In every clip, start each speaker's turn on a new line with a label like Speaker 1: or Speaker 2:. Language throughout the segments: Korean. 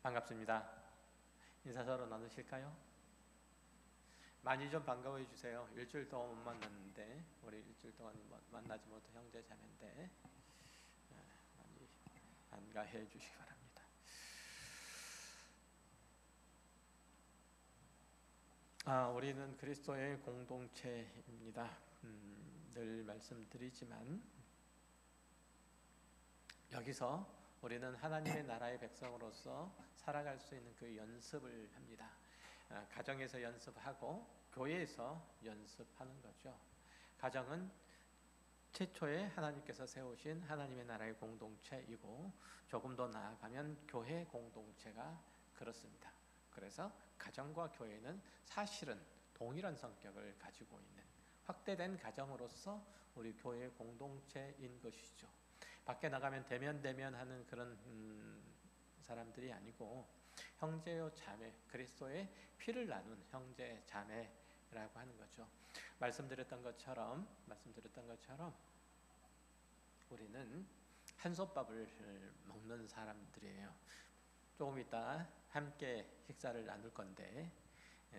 Speaker 1: 반갑습니다. 인사 서로 나누실까요? 많이 좀 반가워해 주세요. 일주일 동안 못 만났는데 우리 일주일 동안 만나지 못한 형제 자매인데 많이 반가워해 주시기 바랍니다. 우리는 그리스도의 공동체입니다. 늘 말씀드리지만 여기서 우리는 하나님의 나라의 백성으로서 살아갈 수 있는 그 연습을 합니다. 가정에서 연습하고 교회에서 연습하는 거죠. 가정은 최초에 하나님께서 세우신 하나님의 나라의 공동체이고 조금 더 나아가면 교회 공동체가 그렇습니다. 그래서 가정과 교회는 사실은 동일한 성격을 가지고 있는 확대된 가정으로서 우리 교회 공동체인 것이죠. 밖에 나가면 대면하는 그런 사람들이 아니고 형제요 자매, 그리스도의 피를 나눈 형제 자매라고 하는 거죠. 말씀드렸던 것처럼 우리는 한솥밥을 먹는 사람들이에요. 조금 이따 함께 식사를 나눌 건데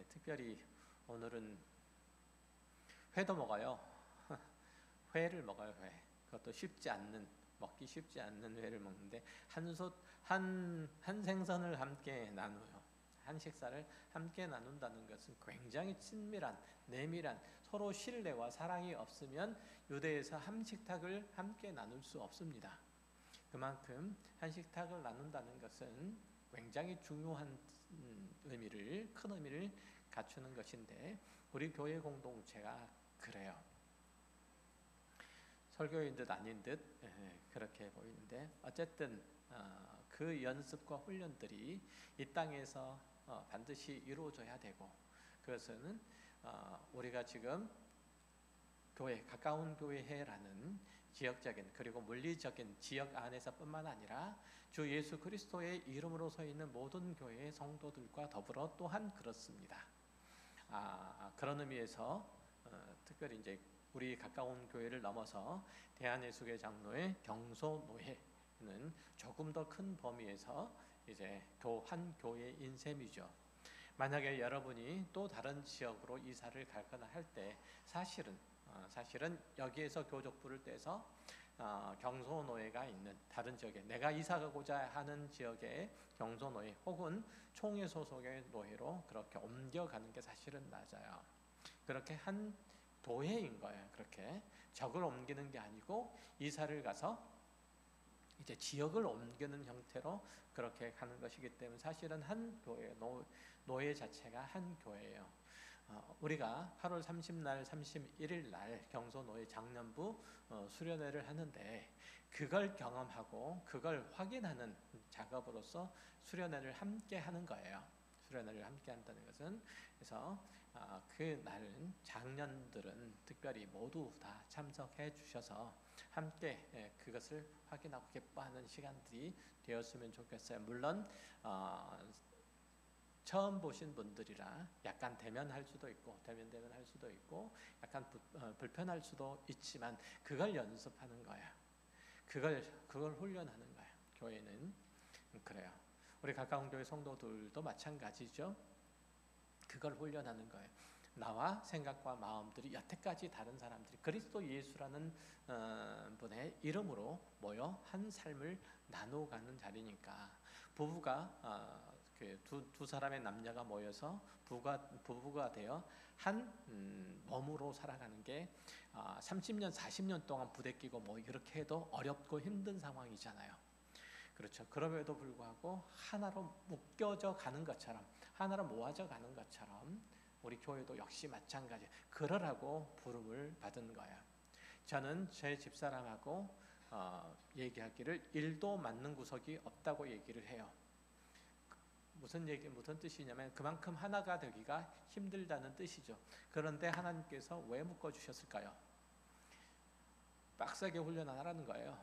Speaker 1: 특별히 오늘은 회도 먹어요. 회를 먹어요. 회. 그것도 먹기 쉽지 않는 회를 먹는데 한 생선을 함께 나누어요. 한 식사를 함께 나눈다는 것은 굉장히 친밀한, 내밀한 서로 신뢰와 사랑이 없으면 유대에서 한 식탁을 함께 나눌 수 없습니다. 그만큼 한 식탁을 나눈다는 것은 굉장히 중요한 큰 의미를 갖추는 것인데 우리 교회 공동체가 그래요. 설교인 듯 아닌 듯 그렇게 보이는데 어쨌든 그 연습과 훈련들이 이 땅에서 반드시 이루어져야 되고 그것은 우리가 지금 가까운 교회라는 지역적인 그리고 물리적인 지역 안에서뿐만 아니라 주 예수 그리스도의 이름으로 서 있는 모든 교회의 성도들과 더불어 또한 그렇습니다. 그런 의미에서 특별히 이제 우리 가까운 교회를 넘어서 대한예수교 장로의 경소노회는 조금 더 큰 범위에서 이제 한 교회인 셈이죠. 만약에 여러분이 또 다른 지역으로 이사를 가거나 할 때 사실은 여기에서 교족부를 떼서 경소노회가 있는 다른 지역에 내가 이사 가고자 하는 지역의 경소노회 혹은 총회 소속의 노회로 그렇게 옮겨가는 게 사실은 맞아요. 그렇게 한 교회인 거예요. 그렇게 적을 옮기는 게 아니고 이사를 가서 이제 지역을 옮기는 형태로 그렇게 가는 것이기 때문에 사실은 한 교회, 노예 자체가 한 교회예요. 우리가 8월 30날, 31일 날 경소노회 장년부 수련회를 하는데 그걸 경험하고 그걸 확인하는 작업으로서 수련회를 함께 하는 거예요. 수련회를 함께 한다는 것은 그래서 그 날은 장년들은 특별히 모두 다 참석해 주셔서 함께 그것을 확인하고 기뻐하는 시간들이 되었으면 좋겠어요. 물론 처음 보신 분들이라 약간 대면할 수도 있고 대면할 수도 있고 약간 불편할 수도 있지만 그걸 연습하는 거야. 그걸 훈련하는 거야. 교회는 그래요. 우리 가까운 교회 성도들도 마찬가지죠. 그걸 훈련하는 거예요. 나와 생각과 마음들이 여태까지 다른 사람들이 그리스도 예수라는 분의 이름으로 모여 한 삶을 나누어가는 자리니까 부부가 두 사람의 남녀가 모여서 부부가 되어 한 몸으로 살아가는 게 30년, 40년 동안 부대끼고 뭐 이렇게 해도 어렵고 힘든 상황이잖아요. 그렇죠. 그럼에도 불구하고 하나로 묶여져 가는 것처럼 하나로 모아져 가는 것처럼 우리 교회도 역시 마찬가지. 그러라고 부름을 받은 거야. 저는 제 집사람하고 얘기하기를 일도 맞는 구석이 없다고 얘기를 해요. 무슨 뜻이냐면 그만큼 하나가 되기가 힘들다는 뜻이죠. 그런데 하나님께서 왜 묶어주셨을까요? 빡세게 훈련하라는 거예요.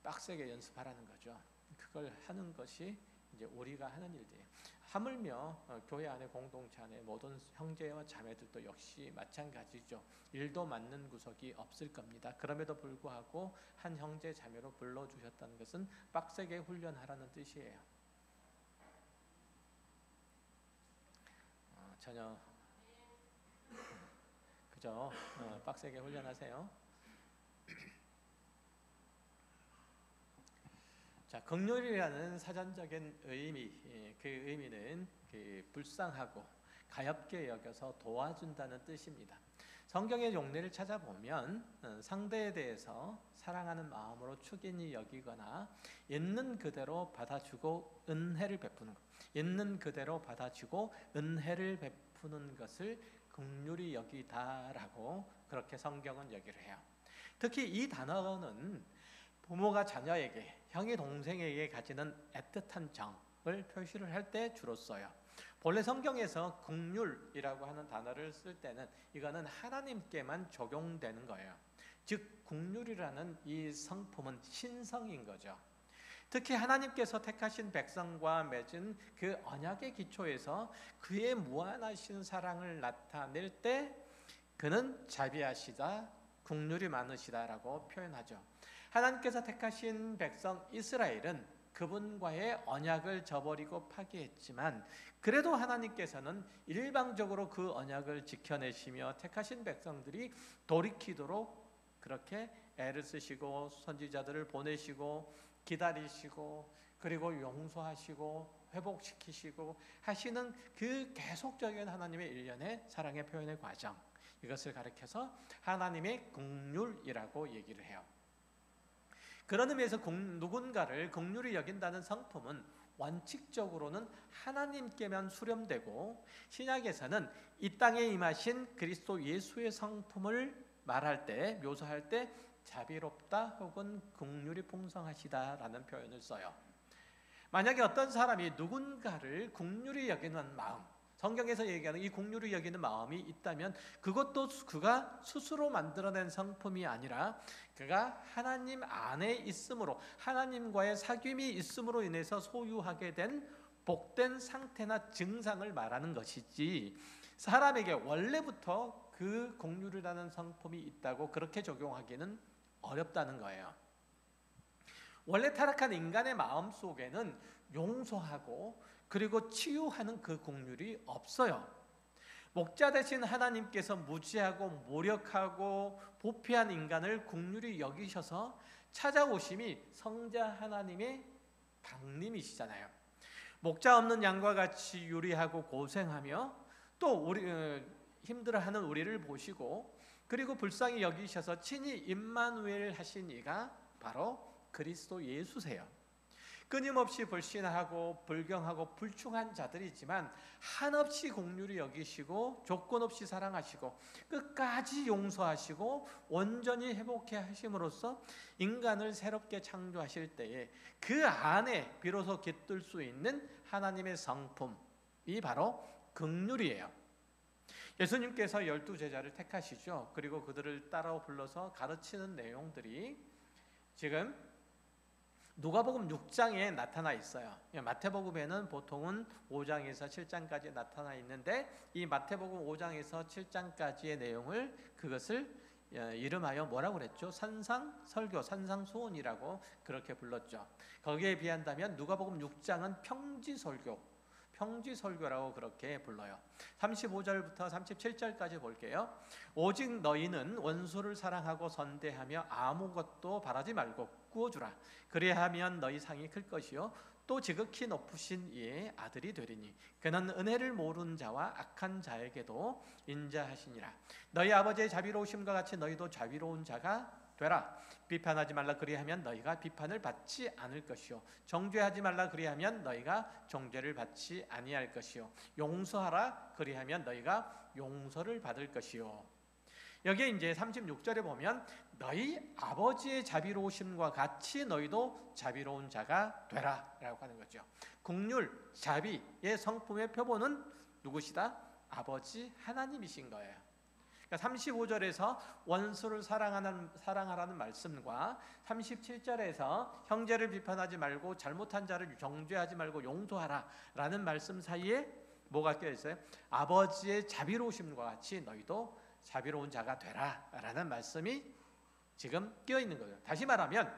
Speaker 1: 빡세게 연습하라는 거죠. 그걸 하는 것이 이제 우리가 하는 일들이에요. 하물며 교회 안에 공동체 안에 모든 형제와 자매들도 역시 마찬가지죠. 일도 맞는 구석이 없을 겁니다. 그럼에도 불구하고 한 형제 자매로 불러주셨다는 것은 빡세게 훈련하라는 뜻이에요. 전혀 그죠? 빡세게 훈련하세요. 자, 긍휼이라는 사전적인 의미, 그 의미는 불쌍하고 가엾게 여겨서 도와준다는 뜻입니다. 성경의 용례를 찾아보면 상대에 대해서 사랑하는 마음으로 축인히 여기거나 있는 그대로 받아주고 은혜를 베푸는 것, 있는 그대로 받아주고 은혜를 베푸는 것을 긍휼히 여기다라고 그렇게 성경은 얘기를 해요. 특히 이 단어는 부모가 자녀에게, 형이 동생에게 가지는 애틋한 정을 표시를 할 때 주로 써요. 본래 성경에서 긍휼이라고 하는 단어를 쓸 때는 이거는 하나님께만 적용되는 거예요. 즉 긍휼이라는 이 성품은 신성인 거죠. 특히 하나님께서 택하신 백성과 맺은 그 언약의 기초에서 그의 무한하신 사랑을 나타낼 때 그는 자비하시다, 긍휼이 많으시다라고 표현하죠. 하나님께서 택하신 백성 이스라엘은 그분과의 언약을 저버리고 파기했지만 그래도 하나님께서는 일방적으로 그 언약을 지켜내시며 택하신 백성들이 돌이키도록 그렇게 애를 쓰시고 선지자들을 보내시고 기다리시고 그리고 용서하시고 회복시키시고 하시는 그 계속적인 하나님의 일련의 사랑의 표현의 과정, 이것을 가리켜서 하나님의 긍휼이라고 얘기를 해요. 그런 의미에서 누군가를 긍휼히 여긴다는 성품은 원칙적으로는 하나님께만 수렴되고 신약에서는 이 땅에 임하신 그리스도 예수의 성품을 말할 때, 묘사할 때 자비롭다 혹은 긍휼이 풍성하시다라는 표현을 써요. 만약에 어떤 사람이 누군가를 긍휼히 여기는 마음, 성경에서 얘기하는 이 긍휼히 여기는 마음이 있다면 그것도 그가 스스로 만들어낸 성품이 아니라 그가 하나님 안에 있음으로, 하나님과의 사귐이 있음으로 인해서 소유하게 된 복된 상태나 증상을 말하는 것이지, 사람에게 원래부터 그 긍휼이라는 성품이 있다고 그렇게 적용하기는 어렵다는 거예요. 원래 타락한 인간의 마음 속에는 용서하고 그리고 치유하는 그 긍휼이 없어요. 목자 되신 하나님께서 무지하고 무력하고 부패한 인간을 긍휼히 여기셔서 찾아오심이 성자 하나님의 방림이시잖아요. 목자 없는 양과 같이 유리하고 고생하며 또 우리 힘들어하는 우리를 보시고 그리고 불쌍히 여기셔서 친히 임마누엘 하신 이가 바로 그리스도 예수세요. 끊임없이 불신하고 불경하고 불충한 자들이지만 한없이 긍휼히 여기시고 조건 없이 사랑하시고 끝까지 용서하시고 온전히 회복해 하심으로써 인간을 새롭게 창조하실 때에 그 안에 비로소 깃들 수 있는 하나님의 성품이 바로 긍휼이에요. 예수님께서 12제자를 택하시죠. 그리고 그들을 따라 불러서 가르치는 내용들이 지금 누가복음 6장에 나타나 있어요. 마태복음에는 보통은 5장에서 7장까지 나타나 있는데 이 마태복음 5장에서 7장까지의 내용을 그것을 이름하여 뭐라고 그랬죠? 산상설교, 산상수훈이라고 그렇게 불렀죠. 거기에 비한다면 누가복음 6장은 평지설교라고 그렇게 불러요. 35절부터 37절까지 볼게요. 오직 너희는 원수를 사랑하고 선대하며 아무것도 바라지 말고 구워주라. 그리하면 너희 상이 클 것이요 또 지극히 높으신 이의 아들이 되리니 그는 은혜를 모르는 자와 악한 자에게도 인자하시니라. 너희 아버지의 자비로우심과 같이 너희도 자비로운 자가 되라. 비판하지 말라. 그리하면 너희가 비판을 받지 않을 것이요 정죄하지 말라. 그리하면 너희가 정죄를 받지 아니할 것이요 용서하라. 그리하면 너희가 용서를 받을 것이요. 여기에 이제 36절에 보면 너희 아버지의 자비로우심과 같이 너희도 자비로운 자가 되라 라고 하는 거죠. 긍휼, 자비의 성품의 표본은 누구시다? 아버지 하나님이신 거예요. 35절에서 원수를 사랑하라는 말씀과 37절에서 형제를 비판하지 말고 잘못한 자를 정죄하지 말고 용서하라 라는 말씀 사이에 뭐가 껴있어요? 아버지의 자비로우심과 같이 너희도 자비로운 자가 되라 라는 말씀이 지금 껴있는 거예요. 다시 말하면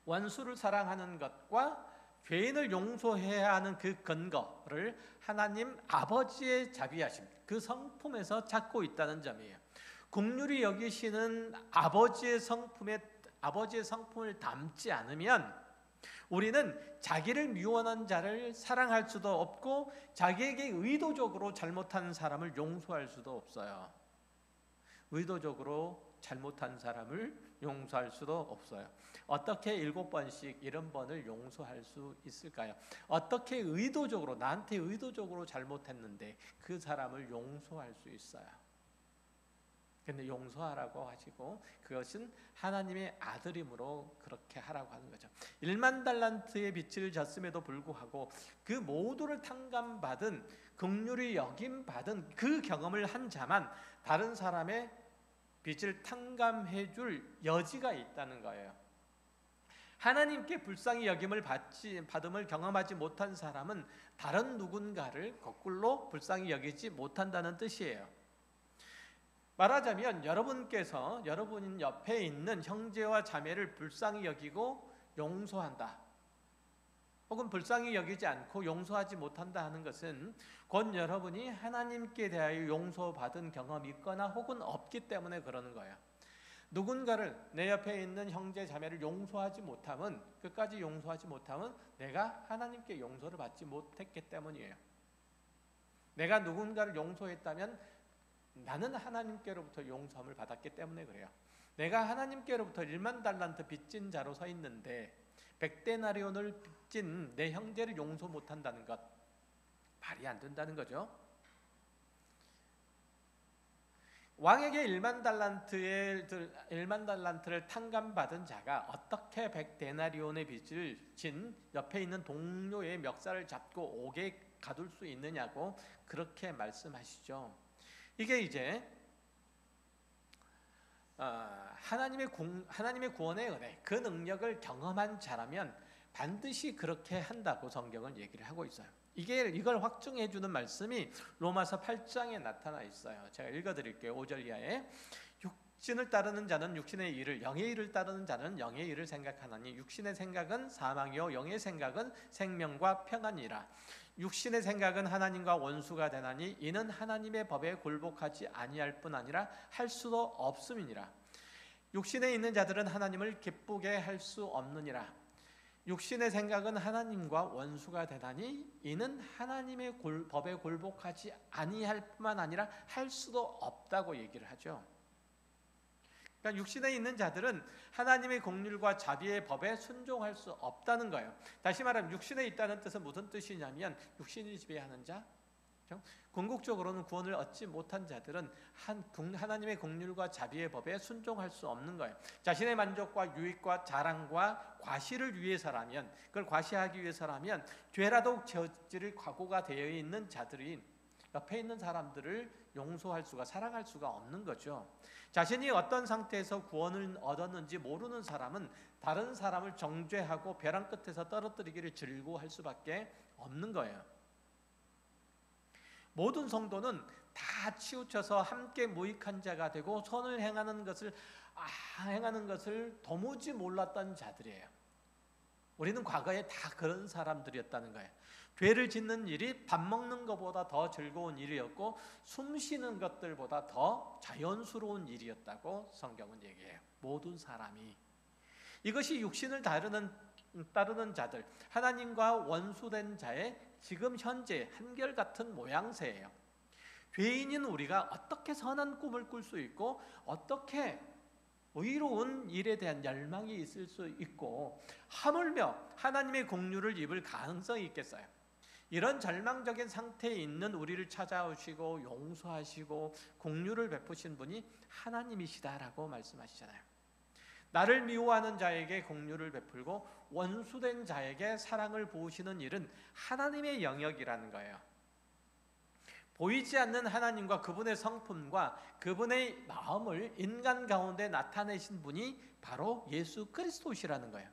Speaker 1: 원수를 사랑하는 것과 죄인을 용서해야 하는 그 근거를 하나님 아버지의 자비하심, 그 성품에서 찾고 있다는 점이에요. 긍휼히 여기시는 아버지의 성품을 담지 않으면 우리는 자기를 미워하는 자를 사랑할 수도 없고 자기에게 의도적으로 잘못한 사람을 용서할 수도 없어요. 의도적으로 잘못한 사람을 용서할 수도 없어요. 어떻게 7번씩 70번을 용서할 수 있을까요? 어떻게 의도적으로, 나한테 의도적으로 잘못했는데 그 사람을 용서할 수 있어요? 근데 용서하라고 하시고 그것은 하나님의 아들임으로 그렇게 하라고 하는 거죠. 1만 달란트의 빚을 졌음에도 불구하고 그 모두를 탕감받은, 긍휼히 여김받은 그 경험을 한 자만 다른 사람의 빚을 탕감해 줄 여지가 있다는 거예요. 하나님께 불쌍히 여김을 받음을 경험하지 못한 사람은 다른 누군가를 거꾸로 불쌍히 여기지 못한다는 뜻이에요. 말하자면 여러분 옆에 있는 형제와 자매를 불쌍히 여기고 용서한다, 혹은 불쌍히 여기지 않고 용서하지 못한다 하는 것은 곧 여러분이 하나님께 대하여 용서받은 경험이 있거나 혹은 없기 때문에 그러는 거예요. 누군가를, 내 옆에 있는 형제 자매를 용서하지 못하면, 끝까지 용서하지 못하면 내가 하나님께 용서를 받지 못했기 때문이에요. 내가 누군가를 용서했다면 나는 하나님께로부터 용서함을 받았기 때문에 그래요. 내가 하나님께로부터 1만 달란트 빚진 자로 서 있는데 100데나리온을 빚진 내 형제를 용서 못한다는 것, 말이 안 된다는 거죠. 왕에게 1만 달란트를 탕감받은 자가 어떻게 100데나리온의 빚을 진 옆에 있는 동료의 멱살을 잡고 옥에 가둘 수 있느냐고 그렇게 말씀하시죠. 이게 이제 하나님의 구원의 은혜, 그 능력을 경험한 자라면 반드시 그렇게 한다고 성경은 얘기를 하고 있어요. 이걸 확증해 주는 말씀이 로마서 8장에 나타나 있어요. 제가 읽어드릴게요. 5절 이하에 육신을 따르는 자는 육신의 일을, 영의 일을 따르는 자는 영의 일을 생각하나니 육신의 생각은 사망이요 영의 생각은 생명과 평안이라. 육신의 생각은 하나님과 원수가 되나니 이는 하나님의 법에 굴복하지 아니할 뿐 아니라 할 수도 없음이니라. 육신에 있는 자들은 하나님을 기쁘게 할 수 없느니라. 육신의 생각은 하나님과 원수가 되나니 이는 하나님의 법에 굴복하지 아니할 뿐만 아니라 할 수도 없다고 얘기를 하죠. 그러니까 육신에 있는 자들은 하나님의 긍휼과 자비의 법에 순종할 수 없다는 거예요. 다시 말하면 육신에 있다는 뜻은 무슨 뜻이냐면 육신이 지배하는 자, 궁극적으로는 구원을 얻지 못한 자들은 하나님의 긍휼과 자비의 법에 순종할 수 없는 거예요. 자신의 만족과 유익과 자랑과 과시를 위해서라면, 그걸 과시하기 위해서라면 죄라도 저지를 각오가 되어 있는 자들이 옆에 있는 사람들을 용서할 수가, 사랑할 수가 없는 거죠. 자신이 어떤 상태에서 구원을 얻었는지 모르는 사람은 다른 사람을 정죄하고 벼랑 끝에서 떨어뜨리기를 즐거워할 수밖에 없는 거예요. 모든 성도는 다 치우쳐서 함께 무익한 자가 되고 선을 행하는 것을 도무지 몰랐던 자들이에요. 우리는 과거에 다 그런 사람들이었다는 거예요. 죄를 짓는 일이 밥 먹는 것보다 더 즐거운 일이었고 숨 쉬는 것들보다 더 자연스러운 일이었다고 성경은 얘기해요. 모든 사람이. 이것이 육신을 따르는 자들, 하나님과 원수된 자의 지금 현재 한결같은 모양새예요. 죄인인 우리가 어떻게 선한 꿈을 꿀 수 있고 어떻게 의로운 일에 대한 열망이 있을 수 있고 하물며 하나님의 긍휼을 입을 가능성이 있겠어요. 이런 절망적인 상태에 있는 우리를 찾아오시고 용서하시고 긍휼을 베푸신 분이 하나님이시다라고 말씀하시잖아요. 나를 미워하는 자에게 긍휼을 베풀고 원수된 자에게 사랑을 부으시는 일은 하나님의 영역이라는 거예요. 보이지 않는 하나님과 그분의 성품과 그분의 마음을 인간 가운데 나타내신 분이 바로 예수 그리스도시라는 거예요.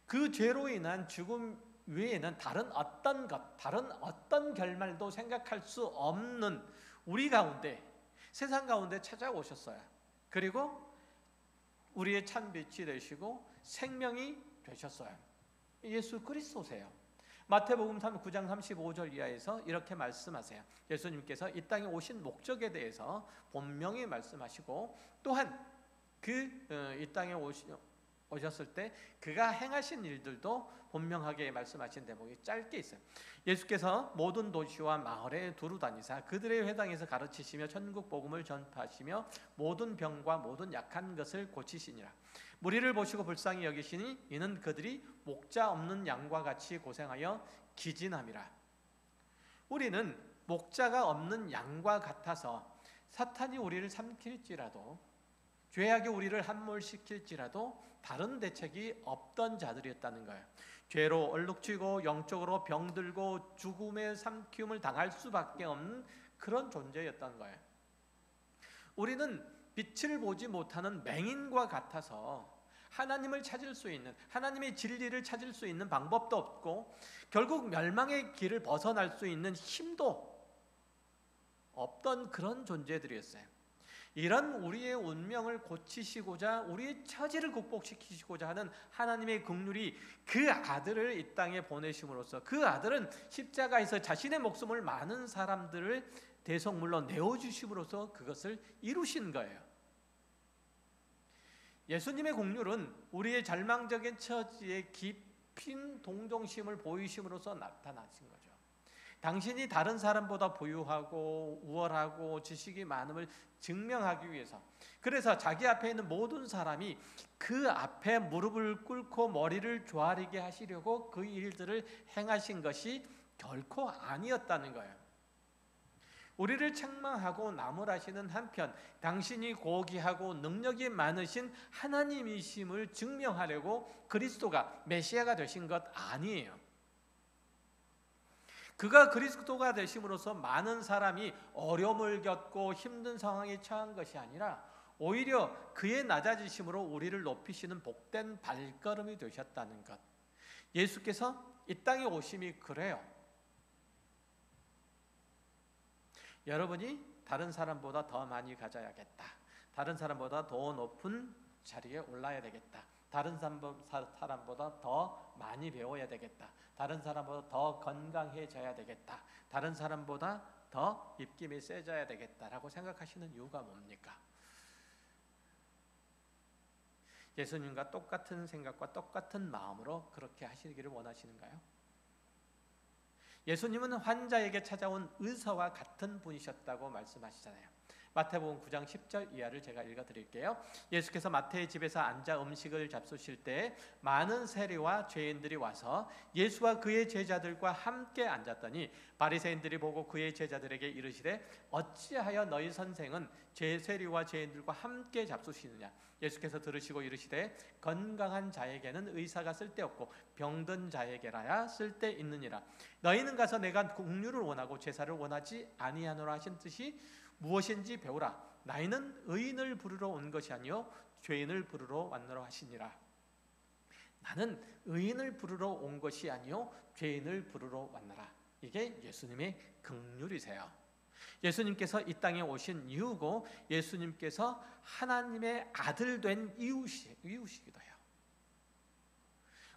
Speaker 1: 그 죄로 인한 죽음 외에는 다른 어떤 결말도 생각할 수 없는 우리 가운데, 세상 가운데 찾아오셨어요. 그리고 우리의 찬 빛이 되시고 생명이 되셨어요. 예수 그리스도세요. 마태복음 9장 35절 이하에서 이렇게 말씀하세요. 예수님께서 이 땅에 오신 목적에 대해서 분명히 말씀하시고, 또한 이 땅에 오셨을 때 그가 행하신 일들도 분명하게 말씀하신 대목이 짧게 있어요. 예수께서 모든 도시와 마을에 두루 다니사 그들의 회당에서 가르치시며 천국 복음을 전파하시며 모든 병과 모든 약한 것을 고치시니라. 무리를 보시고 불쌍히 여기시니 이는 그들이 목자 없는 양과 같이 고생하여 기진함이라. 우리는 목자가 없는 양과 같아서 사탄이 우리를 삼킬지라도, 죄악이 우리를 함몰시킬지라도 다른 대책이 없던 자들이었다는 거예요. 죄로 얼룩지고 영적으로 병들고 죽음의 삼키움을 당할 수밖에 없는 그런 존재였던 거예요. 우리는 빛을 보지 못하는 맹인과 같아서 하나님을 찾을 수 있는, 하나님의 진리를 찾을 수 있는 방법도 없고 결국 멸망의 길을 벗어날 수 있는 힘도 없던 그런 존재들이었어요. 이런 우리의 운명을 고치시고자, 우리의 처지를 극복시키시고자 하는 하나님의 긍휼이 그 아들을 이 땅에 보내심으로써, 그 아들은 십자가에서 자신의 목숨을 많은 사람들을 대속물로 내어주심으로써 그것을 이루신 거예요. 예수님의 긍휼은 우리의 절망적인 처지에 깊은 동정심을 보이심으로써 나타나신 거죠. 당신이 다른 사람보다 부유하고 우월하고 지식이 많음을 증명하기 위해서, 그래서 자기 앞에 있는 모든 사람이 그 앞에 무릎을 꿇고 머리를 조아리게 하시려고 그 일들을 행하신 것이 결코 아니었다는 거예요. 우리를 책망하고 나무라시는 한편 당신이 고귀하고 능력이 많으신 하나님이심을 증명하려고 그리스도가 메시아가 되신 것 아니에요. 그가 그리스도가 되심으로써 많은 사람이 어려움을 겪고 힘든 상황에 처한 것이 아니라 오히려 그의 낮아지심으로 우리를 높이시는 복된 발걸음이 되셨다는 것. 예수께서 이 땅에 오심이 그래요. 여러분이 다른 사람보다 더 많이 가져야겠다, 다른 사람보다 더 높은 자리에 올라야 되겠다, 다른 사람보다 더 많이 배워야 되겠다, 다른 사람보다 더 건강해져야 되겠다, 다른 사람보다 더 입김이 세져야 되겠다라고 생각하시는 이유가 뭡니까? 예수님과 똑같은 생각과 똑같은 마음으로 그렇게 하시기를 원하시는가요? 예수님은 환자에게 찾아온 의사와 같은 분이셨다고 말씀하시잖아요. 마태복음 9장 10절 이하를 제가 읽어드릴게요. 예수께서 마태의 집에서 앉아 음식을 잡수실 때 많은 세리와 죄인들이 와서 예수와 그의 제자들과 함께 앉았더니 바리새인들이 보고 그의 제자들에게 이르시되 어찌하여 너희 선생은 세리와 죄인들과 함께 잡수시느냐. 예수께서 들으시고 이르시되 건강한 자에게는 의사가 쓸데없고 병든 자에게라야 쓸데있느니라. 너희는 가서 내가 긍휼을 원하고 제사를 원하지 아니하노라 하신 뜻이 무엇인지 배우라. 나이는 의인을 부르러 온 것이 아니요 죄인을 부르러 왔노라 하시니라. 나는 의인을 부르러 온 것이 아니요 죄인을 부르러 왔노라. 이게 예수님의 긍휼이세요. 예수님께서 이 땅에 오신 이유고 예수님께서 하나님의 아들 된 이유시기도 해요.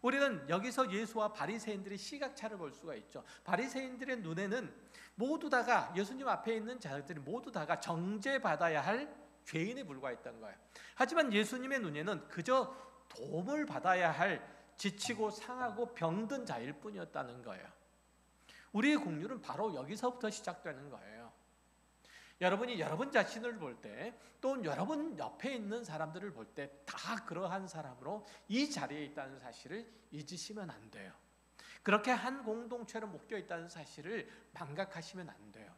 Speaker 1: 우리는 여기서 예수와 바리새인들의 시각차를 볼 수가 있죠. 바리새인들의 눈에는 모두 다가, 예수님 앞에 있는 자들이 모두 다가 정죄받아야 할 죄인에 불과했던 거예요. 하지만 예수님의 눈에는 그저 도움을 받아야 할 지치고 상하고 병든 자일 뿐이었다는 거예요. 우리의 긍휼은 바로 여기서부터 시작되는 거예요. 여러분이 여러분 자신을 볼 때, 또 여러분 옆에 있는 사람들을 볼 때 다 그러한 사람으로 이 자리에 있다는 사실을 잊으시면 안 돼요. 그렇게 한 공동체로 묶여 있다는 사실을 망각하시면 안 돼요.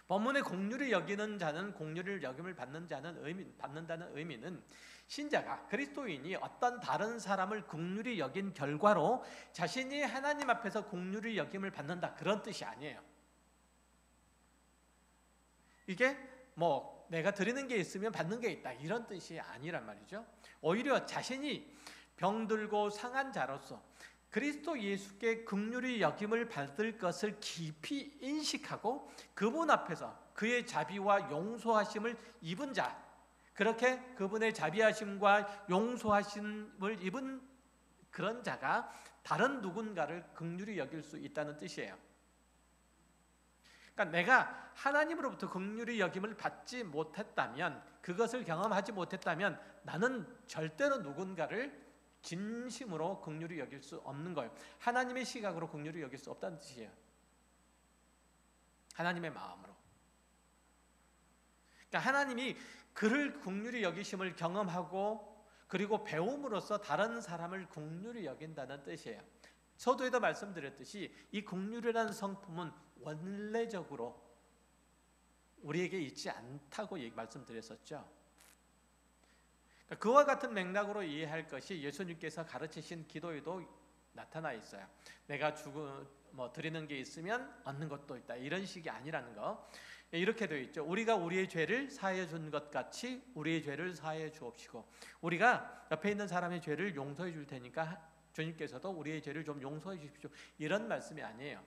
Speaker 1: 본문의 긍휼을 여기는 자는, 긍휼을 여김을 받는다는 의미는 신자가, 그리스도인이 어떤 다른 사람을 긍휼히 여긴 결과로 자신이 하나님 앞에서 긍휼히 여김을 받는다, 그런 뜻이 아니에요. 이게 내가 드리는 게 있으면 받는 게 있다, 이런 뜻이 아니란 말이죠. 오히려 자신이 병들고 상한 자로서 그리스도 예수께 긍휼히 여김을 받을 것을 깊이 인식하고 그분 앞에서 그의 자비와 용서하심을 입은 자, 그렇게 그분의 자비하심과 용서하심을 입은 그런 자가 다른 누군가를 긍휼히 여길 수 있다는 뜻이에요. 그러니까 내가 하나님으로부터 긍휼히 여김을 받지 못했다면, 그것을 경험하지 못했다면 나는 절대로 누군가를 진심으로 긍휼히 여길 수 없는 거예요. 하나님의 시각으로 긍휼히 여길 수 없다는 뜻이에요. 하나님의 마음으로. 그러니까 하나님이 그를 긍휼히 여기심을 경험하고 그리고 배움으로써 다른 사람을 긍휼히 여긴다는 뜻이에요. 서두에도 말씀드렸듯이 이 긍휼이라는 성품은 원래적으로 우리에게 있지 않다고 말씀드렸었죠. 그러니까 그와 같은 맥락으로 이해할 것이 예수님께서 가르치신 기도에도 나타나 있어요. 내가 드리는 게 있으면 얻는 것도 있다, 이런 식이 아니라는 거. 이렇게 되어 있죠. 우리가 우리의 죄를 사하여 준 것 같이 우리의 죄를 사하여 주옵시고, 우리가 옆에 있는 사람의 죄를 용서해 줄 테니까 주님께서도 우리의 죄를 좀 용서해 주십시오, 이런 말씀이 아니에요.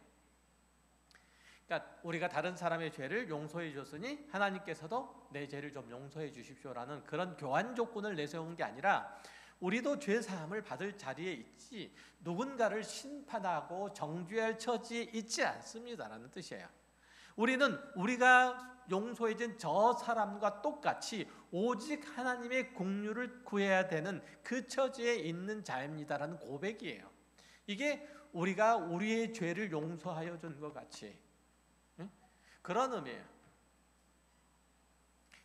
Speaker 1: 그러니까 우리가 다른 사람의 죄를 용서해 줬으니 하나님께서도 내 죄를 좀 용서해 주십시오라는 그런 교환 조건을 내세운 게 아니라, 우리도 죄 사함을 받을 자리에 있지 누군가를 심판하고 정죄할 처지에 있지 않습니다라는 뜻이에요. 우리는 우리가 용서해준 저 사람과 똑같이 오직 하나님의 긍휼을 구해야 되는 그 처지에 있는 자입니다라는 고백이에요. 이게 우리가 우리의 죄를 용서하여 준 것 같이, 그런 의미예요.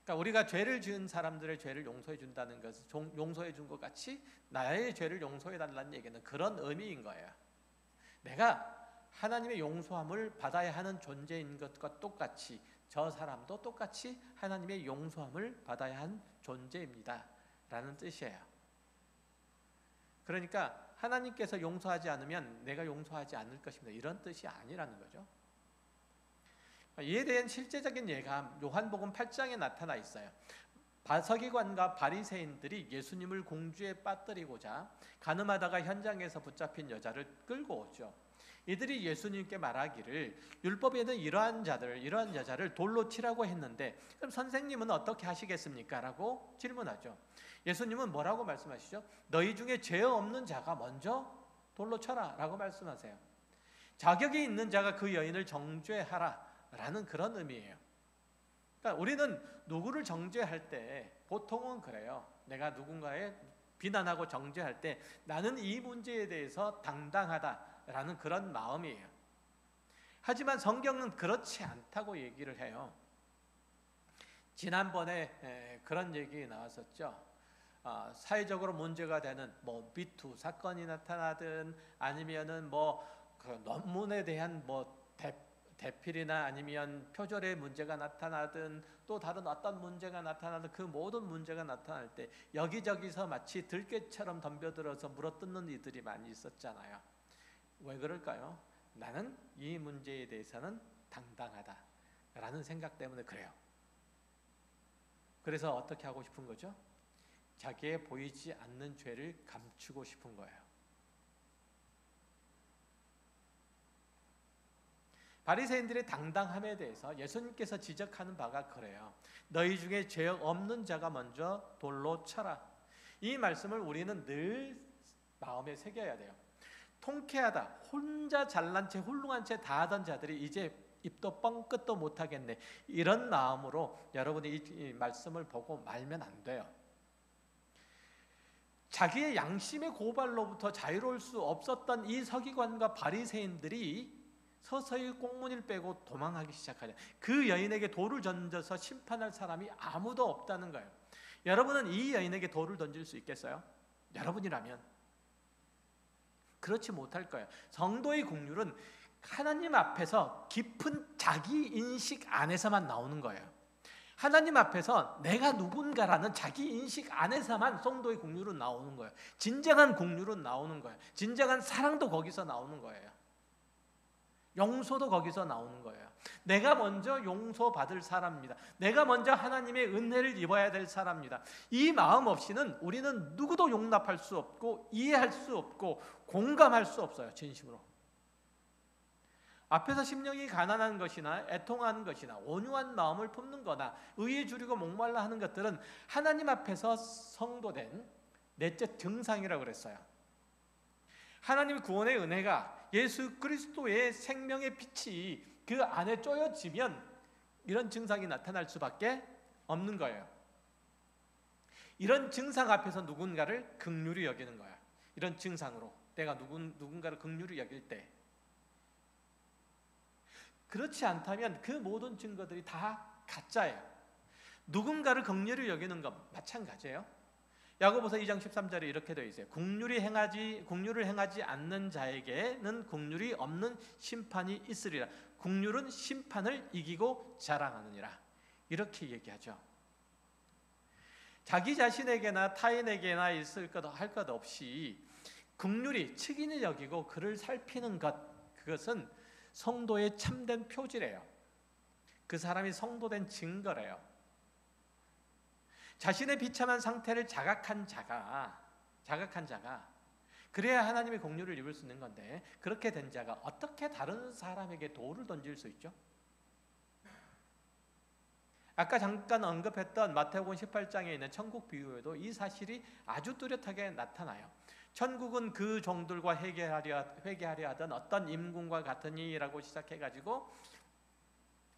Speaker 1: 그러니까 우리가 죄를 지은 사람들의 죄를 용서해 준다는 것은 용서해 준 것 같이 나의 죄를 용서해 달라는 얘기는 그런 의미인 거예요. 내가 하나님의 용서함을 받아야 하는 존재인 것과 똑같이 저 사람도 똑같이 하나님의 용서함을 받아야 한 존재입니다 라는 뜻이에요. 그러니까 하나님께서 용서하지 않으면 내가 용서하지 않을 것입니다, 이런 뜻이 아니라는 거죠. 이에 대한 실제적인 예가 요한복음 8장에 나타나 있어요. 서기관과 바리새인들이 예수님을 공주에 빠뜨리고자 가늠하다가 현장에서 붙잡힌 여자를 끌고 오죠. 이들이 예수님께 말하기를 율법에는 이러한 여자를 돌로 치라고 했는데 그럼 선생님은 어떻게 하시겠습니까? 라고 질문하죠. 예수님은 뭐라고 말씀하시죠? 너희 중에 죄 없는 자가 먼저 돌로 쳐라 라고 말씀하세요. 자격이 있는 자가 그 여인을 정죄하라 라는 그런 의미예요. 그러니까 우리는 누구를 정죄할 때 보통은 그래요. 내가 누군가에 비난하고 정죄할 때 나는 이 문제에 대해서 당당하다라는 그런 마음이에요. 하지만 성경은 그렇지 않다고 얘기를 해요. 지난번에 그런 얘기 나왔었죠. 사회적으로 문제가 되는 미투 사건이 나타나든 아니면은 그 논문에 대한 대필이나 아니면 표절의 문제가 나타나든 또 다른 어떤 문제가 나타나든 그 모든 문제가 나타날 때 여기저기서 마치 들깨처럼 덤벼들어서 물어뜯는 이들이 많이 있었잖아요. 왜 그럴까요? 나는 이 문제에 대해서는 당당하다라는 생각 때문에 그래요. 그래서 어떻게 하고 싶은 거죠? 자기의 보이지 않는 죄를 감추고 싶은 거예요. 바리새인들의 당당함에 대해서 예수님께서 지적하는 바가 그래요. 너희 중에 죄 없는 자가 먼저 돌로 쳐라. 이 말씀을 우리는 늘 마음에 새겨야 돼요. 통쾌하다, 혼자 잘난 채 훌륭한 채 다 하던 자들이 이제 입도 뻥끗도 못하겠네, 이런 마음으로 여러분이 이 말씀을 보고 말면 안 돼요. 자기의 양심의 고발로부터 자유로울 수 없었던 이 서기관과 바리새인들이 서서히 꽁무니를 빼고 도망하기 시작하죠. 그 여인에게 돌을 던져서 심판할 사람이 아무도 없다는 거예요. 여러분은 이 여인에게 돌을 던질 수 있겠어요? 여러분이라면 그렇지 못할 거예요. 성도의 긍휼은 하나님 앞에서 깊은 자기 인식 안에서만 나오는 거예요. 하나님 앞에서 내가 누군가라는 자기 인식 안에서만 성도의 긍휼은 나오는 거예요. 진정한 긍휼은 나오는 거예요. 진정한 사랑도 거기서 나오는 거예요. 용서도 거기서 나오는 거예요. 내가 먼저 용서받을 사람입니다. 내가 먼저 하나님의 은혜를 입어야 될 사람입니다. 이 마음 없이는 우리는 누구도 용납할 수 없고 이해할 수 없고 공감할 수 없어요. 진심으로. 앞에서 심령이 가난한 것이나 애통하는 것이나 온유한 마음을 품는 거나 의에 주리고 목말라 하는 것들은 하나님 앞에서 성도된 넷째 증상이라고 그랬어요. 하나님의 구원의 은혜가 예수 그리스도의 생명의 빛이 그 안에 쪼여지면 이런 증상이 나타날 수밖에 없는 거예요. 이런 증상 앞에서 누군가를 긍휼히 여기는 거야. 이런 증상으로 내가 누군가를 긍휼히 여길 때, 그렇지 않다면 그 모든 증거들이 다 가짜예요. 누군가를 긍휼히 여기는 것 마찬가지예요. 야고보서 2장 13절에 이렇게 되어 있어요. 긍휼을 행하지 않는 자에게는 긍휼이 없는 심판이 있으리라. 긍휼은 심판을 이기고 자랑하느니라. 이렇게 얘기하죠. 자기 자신에게나 타인에게나 있을 것 할 것 없이 긍휼히 측인을 여기고 그를 살피는 것, 그것은 성도의 참된 표지래요. 그 사람이 성도된 증거래요. 자신의 비참한 상태를 자각한 자가 그래야 하나님의 긍휼을 입을 수 있는 건데, 그렇게 된 자가 어떻게 다른 사람에게 돌을 던질 수 있죠? 아까 잠깐 언급했던 마태복음 18장에 있는 천국 비유에도 이 사실이 아주 뚜렷하게 나타나요. 천국은 그 종들과 회개하려 하던 어떤 임금과 같으니라고 시작해가지고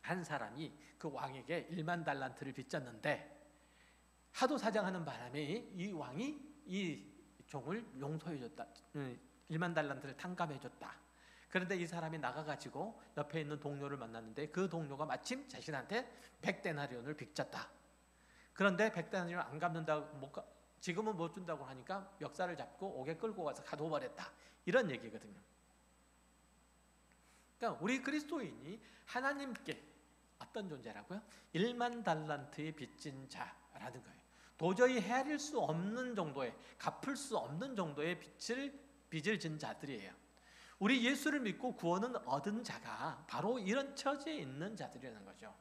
Speaker 1: 한 사람이 그 왕에게 1만 달란트를 빚졌는데, 하도 사정하는 바람에 이 왕이 이 종을 용서해줬다. 1만 달란트를 탕감해줬다. 그런데 이 사람이 나가가지고 옆에 있는 동료를 만났는데 그 동료가 마침 자신한테 100데나리온을 빚졌다. 그런데 100데나리온 안 갚는다고, 지금은 못 준다고 하니까 멱살을 잡고 옥에 끌고 가서 가둬버렸다. 이런 얘기거든요. 그러니까 우리 그리스도인이 하나님께 어떤 존재라고요? 1만 달란트의 빚진 자라는 거예요. 도저히 헤아릴 수 없는 정도의, 갚을 수 없는 정도의 빚을 진 자들이에요. 우리 예수를 믿고 구원은 얻은 자가 바로 이런 처지에 있는 자들이라는 거죠.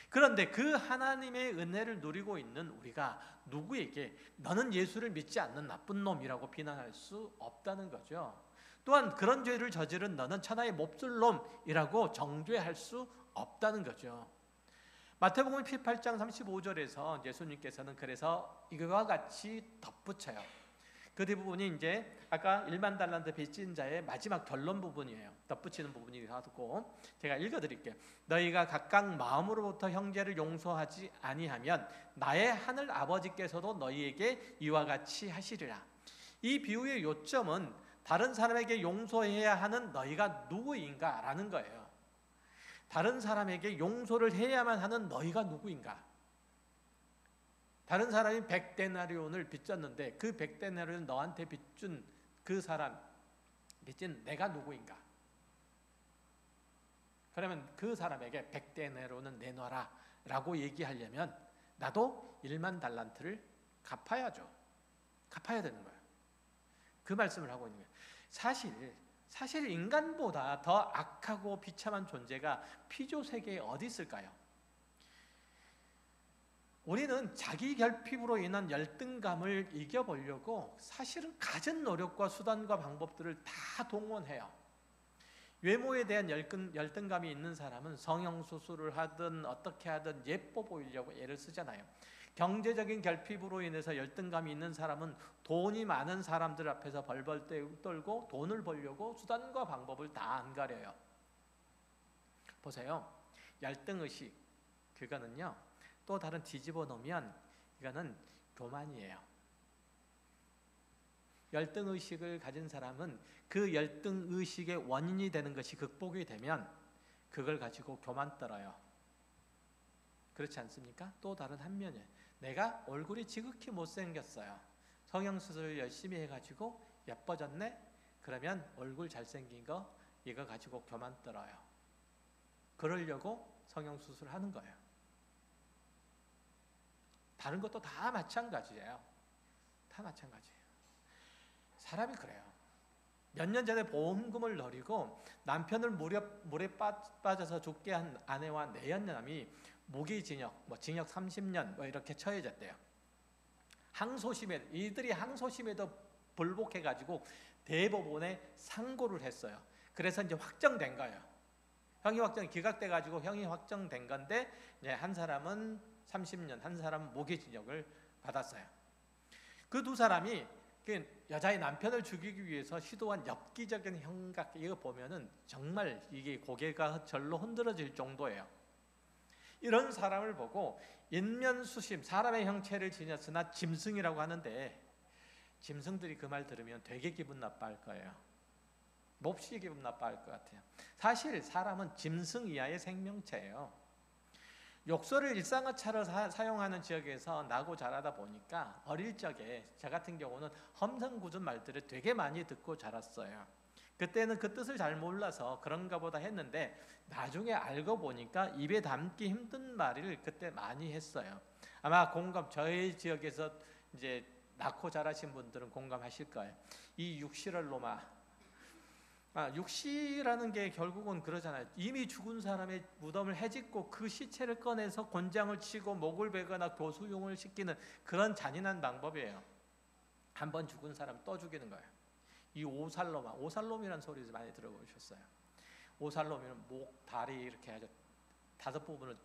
Speaker 1: 그런데 그 하나님의 은혜를 누리고 있는 우리가 누구에게 너는 예수를 믿지 않는 나쁜 놈이라고 비난할 수 없다는 거죠. 또한 그런 죄를 저지른 너는 천하의 몹쓸 놈이라고 정죄할 수 없다는 거죠. 마태복음 18장 35절에서 예수님께서는 그래서 이거와 같이 덧붙여요. 그 뒷부분이 이제 아까 1만 달란트 빚진 자의 마지막 결론 부분이에요. 덧붙이는 부분이기도 하고, 제가 읽어드릴게요. 너희가 각각 마음으로부터 형제를 용서하지 아니하면 나의 하늘 아버지께서도 너희에게 이와 같이 하시리라. 이 비유의 요점은 다른 사람에게 용서해야 하는 너희가 누구인가 라는 거예요. 다른 사람에게 용서를 해야만 하는 너희가 누구인가. 다른 사람이 100데나리온을 빚졌는데 그 100데나리온 너한테 빚준 그 사람, 빚진 내가 누구인가? 그러면 그 사람에게 100데나리온은 내놔라 라고 얘기하려면 나도 1만 달란트를 갚아야죠. 갚아야 되는 거예요. 그 말씀을 하고 있는 거예요. 사실 인간보다 더 악하고 비참한 존재가 피조 세계에 어디 있을까요? 우리는 자기 결핍으로 인한 열등감을 이겨보려고 사실은 갖은 노력과 수단과 방법들을 다 동원해요. 외모에 대한 열등감이 있는 사람은 성형수술을 하든 어떻게 하든 예뻐 보이려고 애를 쓰잖아요. 경제적인 결핍으로 인해서 열등감이 있는 사람은 돈이 많은 사람들 앞에서 벌벌 떨고 돈을 벌려고 수단과 방법을 다 안 가려요. 보세요. 열등의식, 그거는요, 또 다른 뒤집어 놓으면 이거는 교만이에요. 열등의식을 가진 사람은 그 열등의식의 원인이 되는 것이 극복이 되면 그걸 가지고 교만 떨어요. 그렇지 않습니까? 또 다른 한 면이에요. 내가 얼굴이 지극히 못생겼어요. 성형수술을 열심히 해가지고 예뻐졌네? 그러면 얼굴 잘생긴 거 이거 가지고 교만 떨어요. 그러려고 성형수술을 하는 거예요. 다른 것도 다 마찬가지예요. 다 마찬가지예요. 사람이 그래요. 몇 년 전에 보험금을 노리고 남편을 물에 빠져서 죽게 한 아내와 내연남이 무기징역, 징역 30년 이렇게 처해졌대요. 이들이 항소심에도 불복해가지고 대법원에 상고를 했어요. 그래서 이제 확정된 거예요. 형이 기각돼가지고 형이 확정된 건데, 이제 한 사람은 30년, 한 사람은 무기징역을 받았어요. 그 두 사람이 그 여자의 남편을 죽이기 위해서 시도한 엽기적인 행각, 이거 보면은 정말 이게 고개가 절로 흔들어질 정도예요. 이런 사람을 보고 인면수심, 사람의 형체를 지녔으나 짐승이라고 하는데, 짐승들이 그 말 들으면 되게 기분 나빠할 거예요. 몹시 기분 나빠할 것 같아요. 사실 사람은 짐승 이하의 생명체예요. 욕설을 일상어차로 사용하는 지역에서 나고 자라다 보니까 어릴 적에 저 같은 경우는 험상궂은 말들을 되게 많이 듣고 자랐어요. 그때는 그 뜻을 잘 몰라서 그런가 보다 했는데, 나중에 알고 보니까 입에 담기 힘든 말을 그때 많이 했어요. 아마 저희 지역에서 이제 낳고 자라신 분들은 공감하실 거예요. 이 육시럴로마, 육시라는 게 결국은 그러잖아요. 이미 죽은 사람의 무덤을 헤집고 그 시체를 꺼내서 곤장을 치고 목을 베거나 교수용을 시키는 그런 잔인한 방법이에요. 한 번 죽은 사람 또 죽이는 거예요. 이 오살롬이라는 소리 많이 들어보셨어요? 오살롬이는 목, 다리 이렇게 아주 5부분을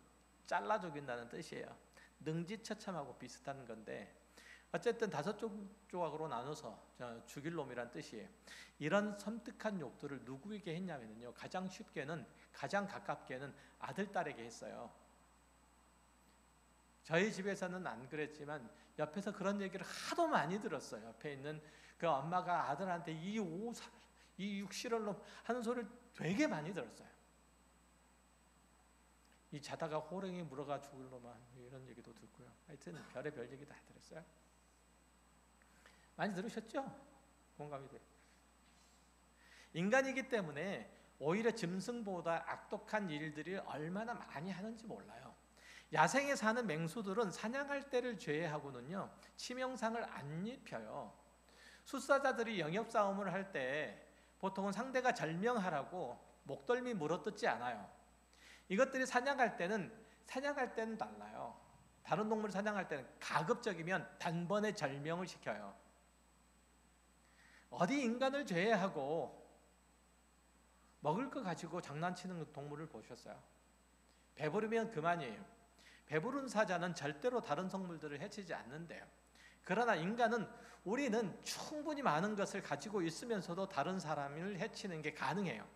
Speaker 1: 잘라 죽인다는 뜻이에요. 능지처참하고 비슷한 건데, 어쨌든 5조각으로 나눠서 죽일 놈이란 뜻이에요. 이런 섬뜩한 욕들을 누구에게 했냐면요, 가장 쉽게는, 가장 가깝게는 아들, 딸에게 했어요. 저희 집에서는 안 그랬지만 옆에서 그런 얘기를 하도 많이 들었어요. 옆에 있는 그 엄마가 아들한테 이 육실을 놈 하는 소리를 되게 많이 들었어요. 이 자다가 호랭이 물어가 죽을 놈아, 이런 얘기도 듣고요. 하여튼 별의별 얘기 다 들었어요. 많이 들으셨죠? 공감이 돼요. 인간이기 때문에 오히려 짐승보다 악독한 일들이 얼마나 많이 하는지 몰라요. 야생에 사는 맹수들은 사냥할 때를 제외하고는요, 치명상을 안 입혀요. 숫사자들이 영역싸움을 할 때 보통은 상대가 절명하라고 목덜미 물어뜯지 않아요. 이것들이 사냥할 때는 달라요. 다른 동물을 사냥할 때는 가급적이면 단번에 절명을 시켜요. 어디 인간을 제외하고 먹을 거 가지고 장난치는 동물을 보셨어요? 배부르면 그만이에요. 배부른 사자는 절대로 다른 생물들을 해치지 않는데요. 그러나 우리는 충분히 많은 것을 가지고 있으면서도 다른 사람을 해치는 게 가능해요.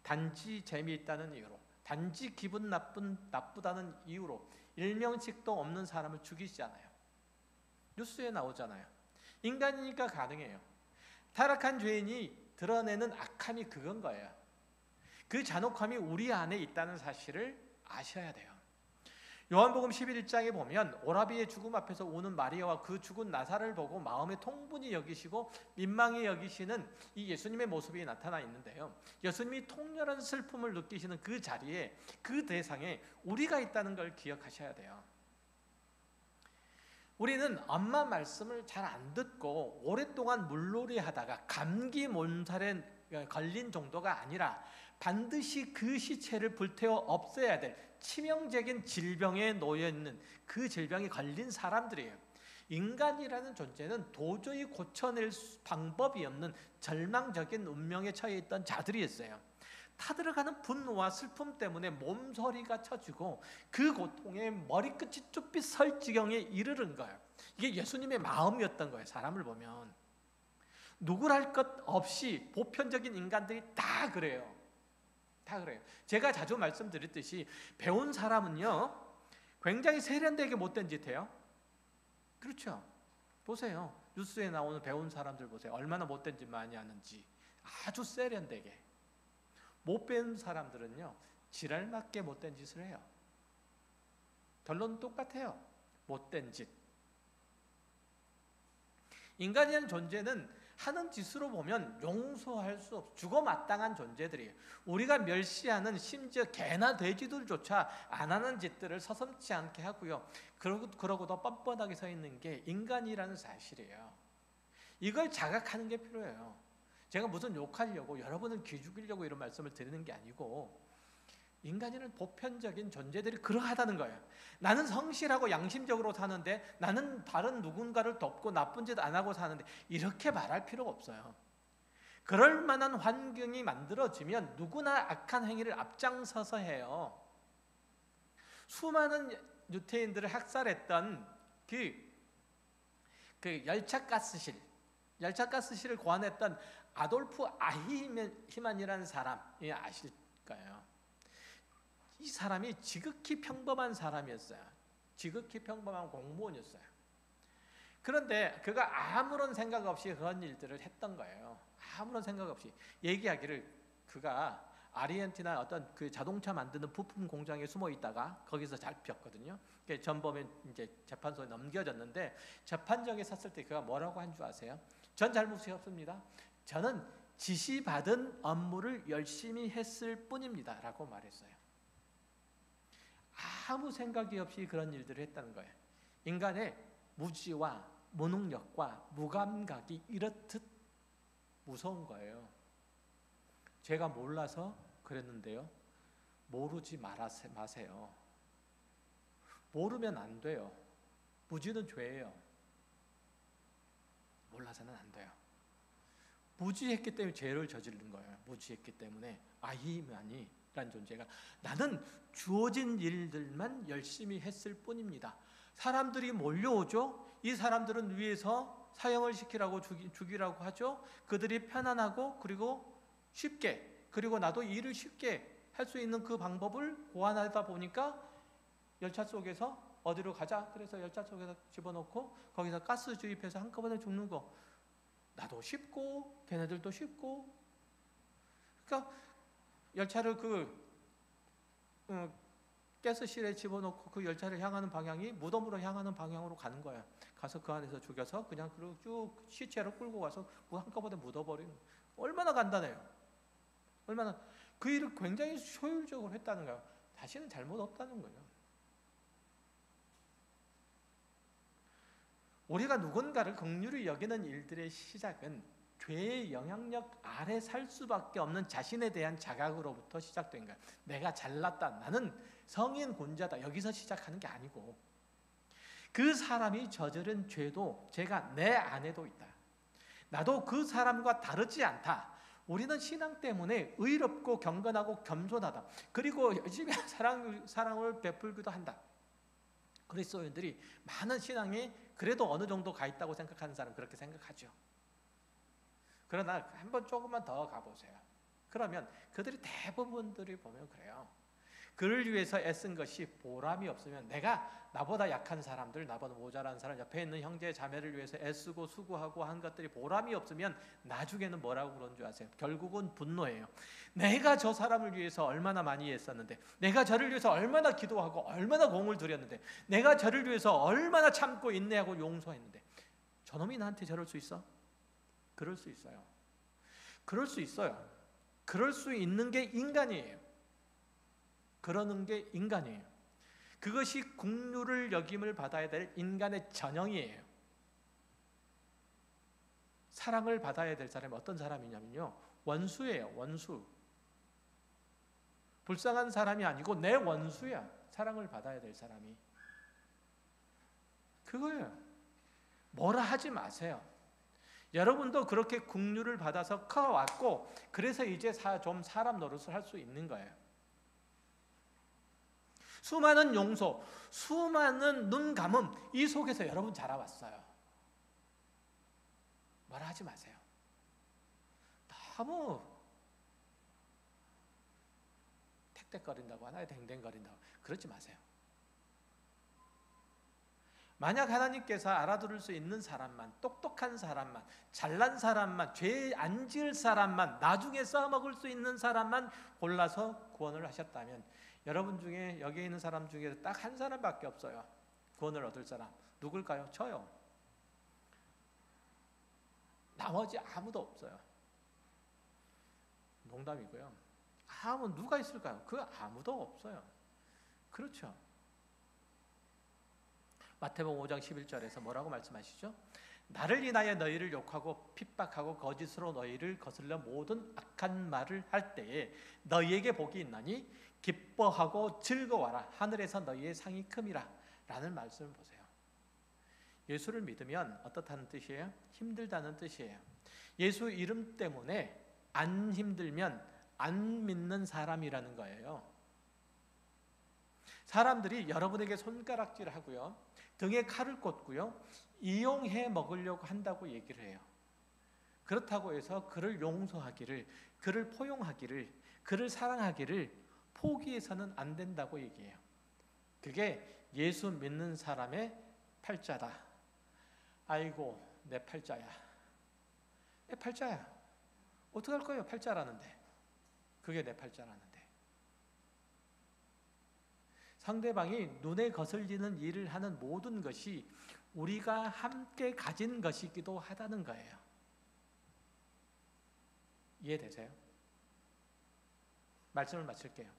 Speaker 1: 단지 재미있다는 이유로, 단지 기분 나쁘다는 이유로 일명씩도 없는 사람을 죽이시잖아요. 뉴스에 나오잖아요. 인간이니까 가능해요. 타락한 죄인이 드러내는 악함이 그건 거예요. 그 잔혹함이 우리 안에 있다는 사실을 아셔야 돼요. 요한복음 11장에 보면 오라비의 죽음 앞에서 우는 마리아와 그 죽은 나사를 보고 마음에 통분히 여기시고 민망히 여기시는 이 예수님의 모습이 나타나 있는데요, 예수님이 통렬한 슬픔을 느끼시는 그 자리에, 그 대상에 우리가 있다는 걸 기억하셔야 돼요. 우리는 엄마 말씀을 잘 안 듣고 오랫동안 물놀이 하다가 감기 몸살에 걸린 정도가 아니라 반드시 그 시체를 불태워 없애야 될 치명적인 질병에 놓여 있는, 그 질병에 걸린 사람들이에요. 인간이라는 존재는 도저히 고쳐낼 방법이 없는 절망적인 운명에 처해 있던 자들이었어요. 타들어가는 분노와 슬픔 때문에 몸서리가 쳐지고 그 고통에 머리끝이 쭈삣 설 지경에 이르는 거예요. 이게 예수님의 마음이었던 거예요. 사람을 보면 누구랄 것 없이 보편적인 인간들이 다 그래요. 다 그래요. 제가 자주 말씀드렸듯이 배운 사람은요, 굉장히 세련되게 못된 짓 해요. 그렇죠? 보세요. 뉴스에 나오는 배운 사람들 보세요. 얼마나 못된 짓 많이 하는지. 아주 세련되게. 못 배운 사람들은요, 지랄맞게 못된 짓을 해요. 결론은 똑같아요. 못된 짓. 인간이라는 존재는 하는 짓으로 보면 용서할 수 없어 죽어마땅한 존재들이에요. 우리가 멸시하는 심지어 개나 돼지들조차 안 하는 짓들을 서슴지 않게 하고요, 그러고도 뻔뻔하게 서 있는 게 인간이라는 사실이에요. 이걸 자각하는 게 필요해요. 제가 무슨 욕하려고, 여러분을 기죽이려고 이런 말씀을 드리는 게 아니고, 인간이라는 보편적인 존재들이 그러하다는 거예요. 나는 성실하고 양심적으로 사는데, 나는 다른 누군가를 돕고 나쁜 짓 안 하고 사는데, 이렇게 말할 필요가 없어요. 그럴 만한 환경이 만들어지면 누구나 악한 행위를 앞장서서 해요. 수많은 유태인들을 학살했던 그 열차가스실, 열차가스실을 고안했던 아돌프 아히히만이라는 사람이 아실까요? 이 사람이 지극히 평범한 사람이었어요. 지극히 평범한 공무원이었어요. 그런데 그가 아무런 생각 없이 그런 일들을 했던 거예요. 아무런 생각 없이 얘기하기를 그가 아르헨티나 어떤 그 자동차 만드는 부품 공장에 숨어 있다가 거기서 잡혔거든요. 전범에 이제 재판소에 넘겨졌는데 재판정에 섰을 때 그가 뭐라고 한 줄 아세요? 전 잘못이 없습니다. 저는 지시받은 업무를 열심히 했을 뿐입니다라고 말했어요. 아무 생각이 없이 그런 일들을 했다는 거예요. 인간의 무지와 무능력과 무감각이 이렇듯 무서운 거예요. 제가 몰라서 그랬는데요. 모르지 마세요. 모르면 안 돼요. 무지는 죄예요. 몰라서는 안 돼요. 무지했기 때문에 죄를 저지른 거예요. 무지했기 때문에 아히만이라는 존재가 나는 주어진 일들만 열심히 했을 뿐입니다. 사람들이 몰려오죠. 이 사람들은 위에서 사형을 시키라고 죽이라고 하죠. 그들이 편안하고 그리고 쉽게 그리고 나도 일을 쉽게 할 수 있는 그 방법을 고안하다 보니까 열차 속에서 어디로 가자. 그래서 열차 속에서 집어넣고 거기서 가스 주입해서 한꺼번에 죽는 거. 나도 쉽고 걔네들도 쉽고. 그러니까 열차를 가스실에 집어넣고 그 열차를 향하는 방향이 무덤으로 향하는 방향으로 가는 거야. 가서 그 안에서 죽여서 그냥 쭉 시체로 끌고 가서 한꺼번에 묻어버리는 거야. 얼마나 간단해요. 얼마나 그 일을 굉장히 효율적으로 했다는 거예요. 다시는 잘못 없다는 거예요. 우리가 누군가를 긍휼히 여기는 일들의 시작은 죄의 영향력 아래 살 수밖에 없는 자신에 대한 자각으로부터 시작된 거예요. 내가 잘났다. 나는 성인 군자다. 여기서 시작하는 게 아니고 그 사람이 저지른 죄도 제가 내 안에도 있다. 나도 그 사람과 다르지 않다. 우리는 신앙 때문에 의롭고 경건하고 겸손하다. 그리고 열심히 사랑을 베풀기도 한다. 그리스도인들이 많은 신앙에 그래도 어느 정도 가 있다고 생각하는 사람 그렇게 생각하죠. 그러나 한번 조금만 더 가보세요. 그러면 그들이 대부분들이 보면 그래요. 그를 위해서 애쓴 것이 보람이 없으면 내가 나보다 약한 사람들, 나보다 모자란 사람, 옆에 있는 형제 자매를 위해서 애쓰고 수고하고 한 것들이 보람이 없으면 나중에는 뭐라고 그런 줄 아세요? 결국은 분노예요. 내가 저 사람을 위해서 얼마나 많이 애썼는데, 내가 저를 위해서 얼마나 기도하고 얼마나 공을 들였는데, 내가 저를 위해서 얼마나 참고 인내하고 용서했는데 저놈이 나한테 저럴 수 있어? 그럴 수 있어요. 그럴 수 있어요. 그럴 수 있는 게 인간이에요. 그러는 게 인간이에요. 그것이 긍휼을 여김을 받아야 될 인간의 전형이에요. 사랑을 받아야 될 사람이 어떤 사람이냐면요, 원수예요. 원수. 불쌍한 사람이 아니고 내 원수야. 사랑을 받아야 될 사람이. 그거예요. 뭐라 하지 마세요. 여러분도 그렇게 긍휼을 받아서 커왔고 그래서 이제 좀 사람 노릇을 할 수 있는 거예요. 수많은 용서, 수많은 눈 감음 이 속에서 여러분 자라왔어요. 뭐라 하지 마세요. 너무 택택거린다고 하나요? 댕댕거린다고 그러지 마세요. 만약 하나님께서 알아들을 수 있는 사람만, 똑똑한 사람만, 잘난 사람만, 죄 안 지을 사람만, 나중에 써먹을 수 있는 사람만 골라서 구원을 하셨다면 여러분 중에 여기 있는 사람 중에 딱 한 사람밖에 없어요. 구원을 얻을 사람. 누굴까요? 저요. 나머지 아무도 없어요. 농담이고요. 누가 있을까요? 그 아무도 없어요. 그렇죠. 마태복음 5장 11절에서 뭐라고 말씀하시죠? 나를 인하여 너희를 욕하고 핍박하고 거짓으로 너희를 거슬러 모든 악한 말을 할 때에 너희에게 복이 있나니 기뻐하고 즐거워라. 하늘에서 너희의 상이 큼이라. 라는 말씀을 보세요. 예수를 믿으면 어떻다는 뜻이에요? 힘들다는 뜻이에요. 예수 이름 때문에 안 힘들면 안 믿는 사람이라는 거예요. 사람들이 여러분에게 손가락질하고요, 등에 칼을 꽂고요, 이용해 먹으려고 한다고 얘기를 해요. 그렇다고 해서 그를 용서하기를, 그를 포용하기를, 그를 사랑하기를 포기해서는 안 된다고 얘기해요. 그게 예수 믿는 사람의 팔자다. 아이고 내 팔자야. 내 팔자야. 어떡할 거예요? 팔자라는데. 그게 내 팔자라는데. 상대방이 눈에 거슬리는 일을 하는 모든 것이 우리가 함께 가진 것이기도 하다는 거예요. 이해되세요? 말씀을 마칠게요.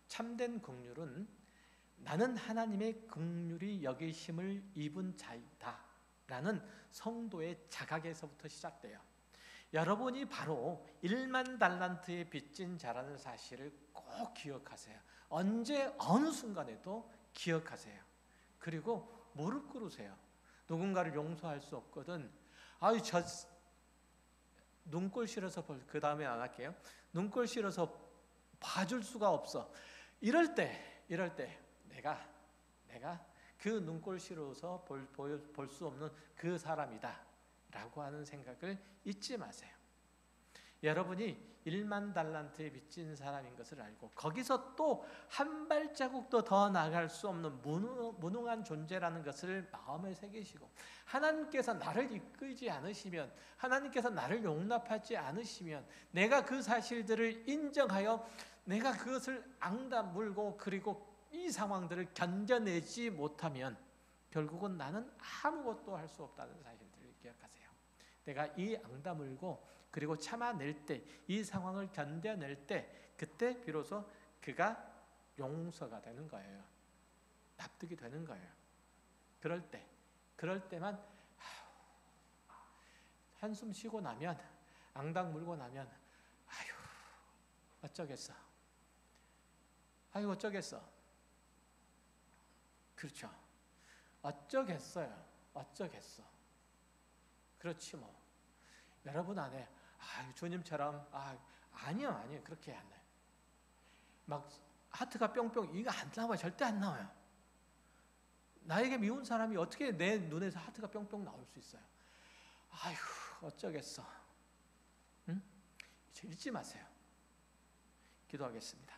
Speaker 1: 참된 긍휼은 나는 하나님의 긍휼이 여기심을 입은 자이다 라는 성도의 자각에서부터 시작돼요. 여러분이 바로 1만 달란트에 빚진 자라는 사실을 꼭 기억하세요. 언제 어느 순간에도 기억하세요. 그리고 무릎 꿇으세요. 누군가를 용서할 수 없거든. 아유 저 눈꼴 싫어서 그 다음에 안 할게요. 눈꼴 싫어서 봐줄 수가 없어. 이럴 때 내가 그 눈꼴 싫어서 볼 수 없는 그 사람이다 라고 하는 생각을 잊지 마세요. 여러분이 1만 달란트에 빚진 사람인 것을 알고 거기서 또 한 발자국도 더 나갈 수 없는 무능한 존재라는 것을 마음에 새기시고, 하나님께서 나를 이끌지 않으시면, 하나님께서 나를 용납하지 않으시면, 내가 그 사실들을 인정하여 내가 그것을 앙다물고 그리고 이 상황들을 견뎌내지 못하면 결국은 나는 아무것도 할 수 없다는 사실들을 기억하세요. 내가 이 앙다물고 그리고 참아낼 때, 이 상황을 견뎌낼 때, 그때 비로소 그가 용서가 되는 거예요. 납득이 되는 거예요. 그럴 때만 한숨 쉬고 나면, 앙당 물고 나면 아유 어쩌겠어. 아유 어쩌겠어. 그렇죠. 어쩌겠어요. 어쩌겠어. 그렇지 뭐. 여러분 안에 주님처럼 아니요 그렇게 안 나요. 막 하트가 뿅뿅 이거 안 나와요. 절대 안 나와요. 나에게 미운 사람이 어떻게 내 눈에서 하트가 뿅뿅 나올 수 있어요? 아유 어쩌겠어. 응? 잊지 마세요. 기도하겠습니다.